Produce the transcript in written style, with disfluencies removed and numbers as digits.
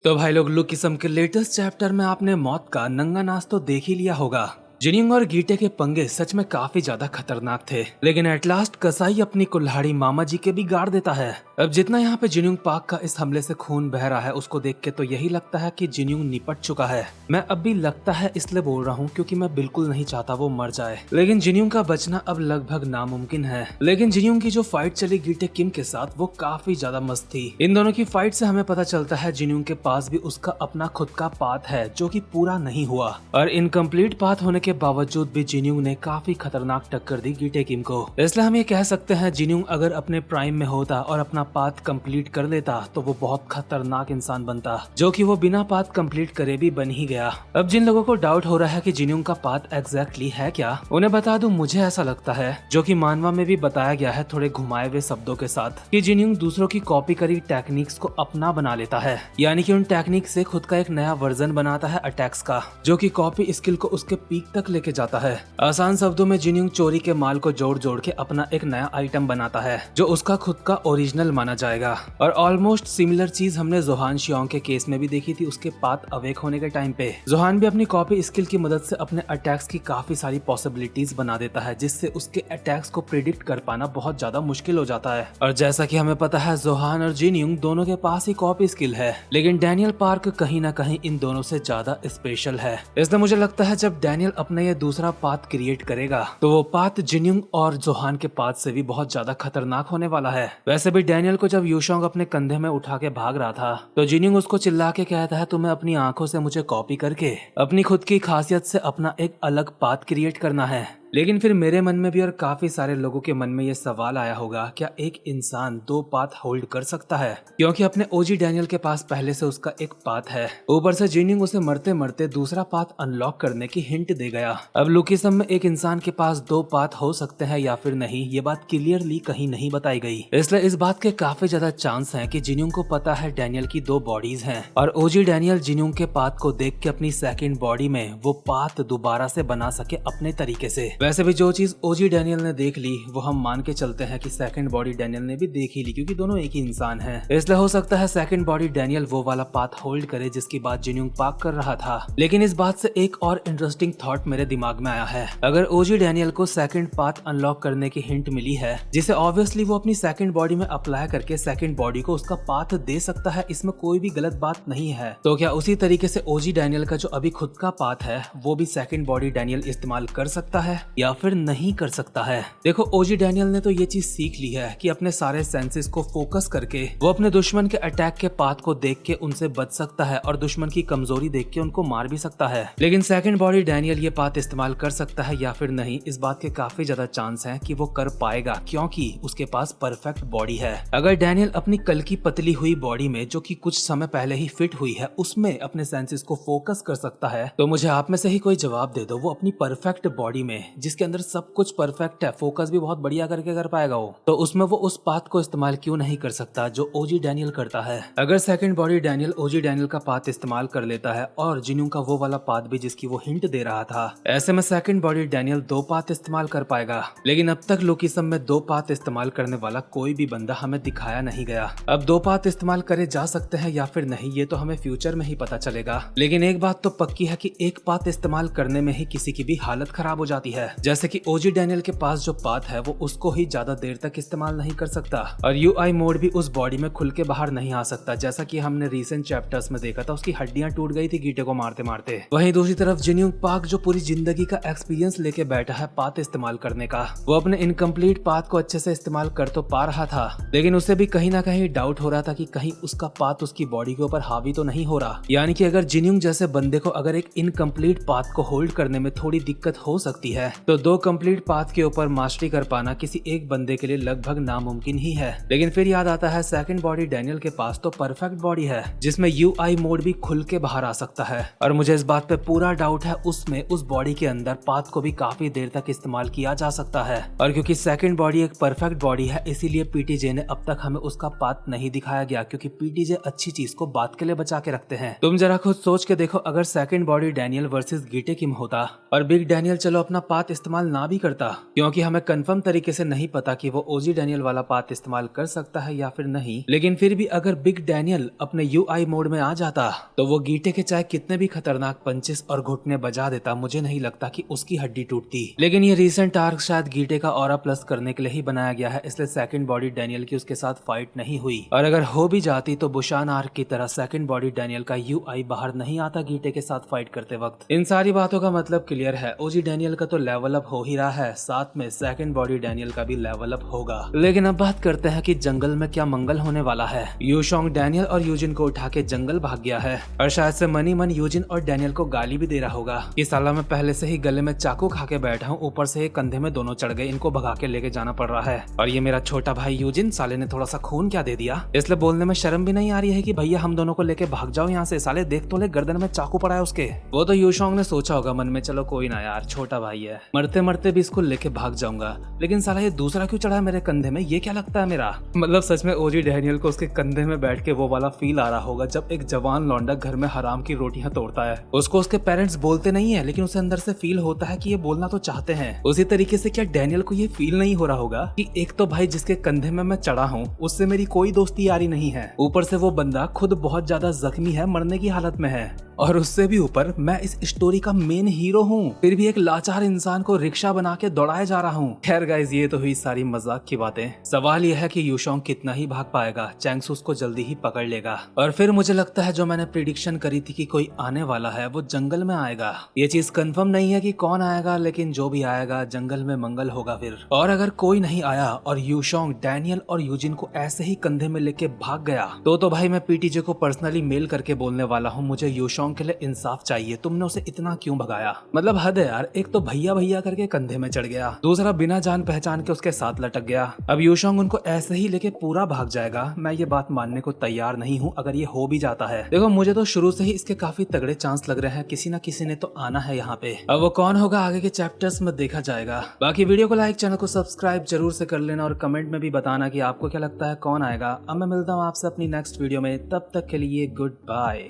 तो भाई लोग लुकिसम के लेटेस्ट चैप्टर में आपने मौत का नंगा नाच तो देख ही लिया होगा। जिनिंग और गीटे के पंगे सच में काफी ज्यादा खतरनाक थे, लेकिन एट लास्ट कसाई अपनी कुल्हाड़ी मामा जी के भी गाड़ देता है। अब जितना यहाँ पे जिन्यूंग पाक का इस हमले से खून बह रहा है उसको देख के तो यही लगता है कि जिन्यूंग निपट चुका है। मैं अब भी लगता है इसलिए बोल रहा हूँ क्योंकि मैं बिल्कुल नहीं चाहता वो मर जाए, लेकिन जिन्यूंग का बचना अब लगभग नामुमकिन है। लेकिन जिन्यूंग की जो फाइट चली गीटे किम के साथ वो काफी ज्यादा मस्त थी। इन दोनों की फाइट से हमें पता चलता है जिन्यूंग के पास भी उसका अपना खुद का पाथ है जो कि पूरा नहीं हुआ, और इनकम्प्लीट पाथ होने के बावजूद भी जिन्यूंग ने काफी खतरनाक टक्कर दी गीटे किम को। इसलिए हम ये कह सकते हैं जिन्यूंग अगर अपने प्राइम में होता और अपना पाथ कंप्लीट कर लेता तो वो बहुत खतरनाक इंसान बनता, जो कि वो बिना पाथ कंप्लीट करे भी बन ही गया। अब जिन लोगों को डाउट हो रहा है कि जिन्यूंग का पाथ एग्जैक्टली है क्या, उन्हें बता दूं मुझे ऐसा लगता है, जो कि मानवा में भी बताया गया है थोड़े घुमाए हुए शब्दों के साथ, कि जिन्यूंग दूसरों की कॉपी करी टेक्निक्स को अपना बना लेता है, यानी कि उन टेक्निक से खुद का एक नया वर्जन बनाता है अटैक्स का, जो कि कॉपी स्किल को उसके पीक तक लेके जाता है। आसान शब्दों में जिन्यूंग चोरी के माल को जोड़ जोड़ के अपना एक नया आइटम बनाता है जो उसका खुद का ओरिजिनल माना जाएगा। और ऑलमोस्ट सिमिलर चीज हमने जोहान शियोंग के केस में भी देखी थी। उसके पाथ अवेक होने के टाइम पे जोहान भी अपनी कॉपी स्किल की मदद से अपने अटैक्स की काफी सारी पॉसिबिलिटीज बना देता है, जिससे उसके अटैक्स को प्रिडिक्ट कर पाना बहुत ज्यादा मुश्किल हो जाता है। और जैसा कि हमें पता है जोहान और जिन्यूंग दोनों के पास ही कॉपी स्किल है, लेकिन डैनियल पार्क कहीं ना कहीं इन दोनों से ज्यादा स्पेशल है। इसलिए मुझे लगता है जब डैनियल अपना ये दूसरा पाथ क्रिएट करेगा तो वो पाथ जिन्यूंग और जोहान के पाथ से भी बहुत ज्यादा खतरनाक होने वाला है। वैसे भी डैनियल को जब यूशोंग अपने कंधे में उठा के भाग रहा था तो जिन्यूंग उसको चिल्ला के कहता है तुम्हें अपनी आंखों से मुझे कॉपी करके अपनी खुद की खासियत से अपना एक अलग पाथ क्रिएट करना है। लेकिन फिर मेरे मन में भी और काफी सारे लोगों के मन में ये सवाल आया होगा, क्या एक इंसान दो पाथ होल्ड कर सकता है? क्योंकि अपने ओजी डैनियल के पास पहले से उसका एक पाथ है, ऊपर से जिन्यूंग उसे मरते मरते दूसरा पाथ अनलॉक करने की हिंट दे गया। अब लुकिसम में एक इंसान के पास दो पाथ हो सकते हैं या फिर नहीं, ये बात क्लियरली कहीं नहीं बताई गई। इसलिए इस बात के काफी ज्यादा चांस है कि जिन्यूंग को पता है डैनियल की दो बॉडीज हैं, और ओजी डैनियल जिन्यूंग के पाथ को देख के अपनी सेकंड बॉडी में वो पाथ दोबारा से बना सके अपने तरीके से। वैसे भी जो चीज ओजी डैनियल ने देख ली वो हम मान के चलते हैं कि सेकंड बॉडी डैनियल ने भी देख ही ली, क्योंकि दोनों एक ही इंसान हैं। इसलिए हो सकता है सेकंड बॉडी डैनियल वो वाला पाथ होल्ड करे जिसकी बात जिन्यूंग पाक कर रहा था। लेकिन इस बात से एक और इंटरेस्टिंग थॉट मेरे दिमाग में आया है। अगर ओजी डैनियल को सेकंड पाथ अनलॉक करने की हिंट मिली है, जिसे ऑब्वियसली वो अपनी सेकंड बॉडी में अप्लाई करके सेकंड बॉडी को उसका पाथ दे सकता है, इसमें कोई भी गलत बात नहीं है, तो क्या उसी तरीके से ओजी डैनियल का जो अभी खुद का पाथ है वो भी सेकंड बॉडी डैनियल इस्तेमाल कर सकता है या फिर नहीं कर सकता है? देखो ओजी डैनियल ने तो ये चीज सीख ली है कि अपने सारे सेंसेस को फोकस करके वो अपने दुश्मन के अटैक के पाथ को देख के उनसे बच सकता है और दुश्मन की कमजोरी देख के उनको मार भी सकता है। लेकिन सेकंड बॉडी डैनियल ये पाथ इस्तेमाल कर सकता है या फिर नहीं, इस बात के काफी ज्यादा चांस है कि वो कर पाएगा, क्योंकि उसके पास परफेक्ट बॉडी है। अगर डैनियल अपनी कल की पतली हुई बॉडी में, जो कि कुछ समय पहले ही फिट हुई है, उसमें अपने सेंसेस को फोकस कर सकता है, तो मुझे आप में से ही कोई जवाब दे दो वो अपनी परफेक्ट बॉडी में, जिसके अंदर सब कुछ परफेक्ट है, फोकस भी बहुत बढ़िया करके कर पाएगा वो, तो उसमें वो उस पाथ को इस्तेमाल क्यों नहीं कर सकता जो ओजी डैनियल करता है? अगर सेकंड बॉडी डैनियल ओजी डैनियल का पाथ इस्तेमाल कर लेता है और जिन्यूंग का वो वाला पाथ भी जिसकी वो हिंट दे रहा था, ऐसे में सेकंड बॉडी डैनियल दो पाथ इस्तेमाल कर पाएगा। लेकिन अब तक लुकिसम में दो पाथ इस्तेमाल करने वाला कोई भी बंदा हमें दिखाया नहीं गया। अब दो पाथ इस्तेमाल करे जा सकते हैं या फिर नहीं, ये तो हमें फ्यूचर में ही पता चलेगा। लेकिन एक बात तो पक्की है कि एक पाथ इस्तेमाल करने में ही किसी की भी हालत खराब हो जाती है, जैसे कि ओजी डैनियल के पास जो पाथ है वो उसको ही ज्यादा देर तक इस्तेमाल नहीं कर सकता, और यूआई मोड भी उस बॉडी में खुल के बाहर नहीं आ सकता, जैसा कि हमने रिसेंट चैप्टर्स में देखा था, उसकी हड्डियां टूट गई थी गीटे को मारते मारते। वहीं दूसरी तरफ जिन्यूंग पाक जो पूरी जिंदगी का एक्सपीरियंस लेके बैठा है पाथ इस्तेमाल करने का, वो अपने इनकम्प्लीट पाथ को अच्छे से इस्तेमाल कर तो पा रहा था, लेकिन उसे भी कहीं ना कहीं डाउट हो रहा था कि कहीं उसका पाथ उसकी बॉडी के ऊपर हावी तो नहीं हो रहा। यानी कि अगर जिन्यूंग जैसे बंदे को अगर एक इनकम्प्लीट पाथ को होल्ड करने में थोड़ी दिक्कत हो सकती है, तो दो कंप्लीट पाथ के ऊपर मास्टरी कर पाना किसी एक बंदे के लिए लगभग नामुमकिन ही है। लेकिन फिर याद आता है सेकंड बॉडी डैनियल के पास तो परफेक्ट बॉडी है जिसमें यूआई मोड भी खुल के बाहर आ सकता है, और मुझे इस बात पे पूरा डाउट है उसमें उस बॉडी के अंदर पाथ को भी काफी देर तक इस्तेमाल किया जा सकता है। और क्योंकि सेकंड बॉडी एक परफेक्ट बॉडी है, इसीलिए पीटीजे ने अब तक हमें उसका पाथ नहीं दिखाया गया, क्योंकि पीटीजे अच्छी चीज को बात के लिए बचा के रखते हैं। तुम जरा खुद सोच के देखो, अगर सेकंड बॉडी डैनियल वर्सेस गीटे किम होता और बिग डैनियल चलो अपना पाथ पाथ इस्तेमाल ना भी करता, क्योंकि हमें कंफर्म तरीके से नहीं पता कि वो ओजी डैनियल वाला पाथ इस्तेमाल कर सकता है या फिर नहीं। लेकिन फिर भी अगर बिग डैनियल अपने यूआई मोड में आ जाता तो वो गीटे के चाहे कितने भी खतरनाक पंचेस और घुटने बजा देता, मुझे नहीं लगता कि उसकी हड्डी टूटती। लेकिन ये रीसेंट आर्क शायद गीटे का ऑरा प्लस करने के लिए ही बनाया गया है, इसलिए सेकंड बॉडी डैनियल की उसके साथ फाइट नहीं हुई। और अगर हो भी जाती तो बुशान आर्क की तरह सेकंड बॉडी डैनियल का यूआई बाहर नहीं आता गीटे के साथ फाइट करते वक्त। इन सारी बातों का मतलब क्लियर है, ओजी डैनियल का तो लेवल अप हो ही रहा है, साथ में सेकंड बॉडी डैनियल का भी लेवल अप होगा। लेकिन अब बात करते हैं कि जंगल में क्या मंगल होने वाला है। यूशोंग डैनियल और यूजिन को उठा के जंगल भाग गया है और शायद से मनी मन यूजिन और डैनियल को गाली भी दे रहा होगा कि साला मैं पहले से ही गले में चाकू खा के बैठा हूँ, ऊपर से कंधे में दोनों चढ़ गए, इनको भगा के लेके जाना पड़ रहा है। और ये मेरा छोटा भाई यूजिन, साले ने थोड़ा सा खून क्या दे दिया, इसलिए बोलने में शर्म भी नहीं आ रही है कि भैया हम दोनों को लेके भाग जाओ यहाँ से, साले देख तो ले गर्दन में चाकू पड़ा है उसके। वो तो यूशोंग ने सोचा होगा मन में, चलो कोई ना यार, छोटा भाई है, मरते मरते भी इसको लेके भाग जाऊंगा। लेकिन साला ये दूसरा क्यों चढ़ा है मेरे कंधे में, ये क्या लगता है मेरा। मतलब सच में ओजी डैनियल को उसके कंधे में बैठ के वो वाला फील आ रहा होगा जब एक जवान लौंडा घर में हराम की रोटियां तोड़ता है। उसको उसके पेरेंट्स बोलते नहीं है, लेकिन उसे अंदर से फील होता है कि ये बोलना तो चाहते हैं। उसी तरीके से क्या डैनियल को ये फील नहीं हो रहा होगा कि एक तो भाई जिसके कंधे में मैं चढ़ा हूँ उससे मेरी कोई दोस्ती यारी नहीं है, ऊपर से वो बंदा खुद बहुत ज्यादा जख्मी है, मरने की हालत में है, और उससे भी ऊपर मैं इस स्टोरी का मेन हीरो हूँ, फिर भी एक लाचार इंसान को रिक्शा बना के दौड़ाए जा रहा हूँ। खैर गाइस, ये तो हुई सारी मजाक की बातें। सवाल यह है कि यूशोंग कितना ही भाग पाएगा, चैंग्स उसको जल्दी ही पकड़ लेगा। और फिर मुझे लगता है जो मैंने प्रिडिक्शन करी थी कि कोई आने वाला है वो जंगल में आएगा। ये चीज कंफर्म नहीं है कि कौन आएगा, लेकिन जो भी आएगा जंगल में मंगल होगा फिर। और अगर कोई नहीं आया और यूशोंग डैनियल और यूजिन को ऐसे ही कंधे में लेके भाग गया तो भाई मैं पीटीजे को पर्सनली मेल करके बोलने वाला हूँ, मुझे यूशोंग के लिए इंसाफ चाहिए, तुमने उसे इतना क्यों भगाया। मतलब हद है यार, एक तो भैया भैया करके कंधे में चढ़ गया, दूसरा बिना जान पहचान के उसके साथ लटक गया। अब यूशोंग उनको ऐसे ही लेके पूरा भाग जाएगा, मैं ये बात मानने को तैयार नहीं हूँ अगर ये हो भी जाता है। देखो मुझे तो शुरू से ही इसके काफी तगड़े चांस लग रहे हैं, किसी न किसी ने तो आना है यहाँ पे। अब वो कौन होगा आगे के चैप्टर्स में देखा जाएगा। बाकी वीडियो को लाइक, चैनल को सब्सक्राइब जरूर से कर लेना और कमेंट में भी बताना कि आपको क्या लगता है कौन आएगा। अब मैं मिलता हूँ आपसे अपनी नेक्स्ट वीडियो में, तब तक के लिए गुड बाय।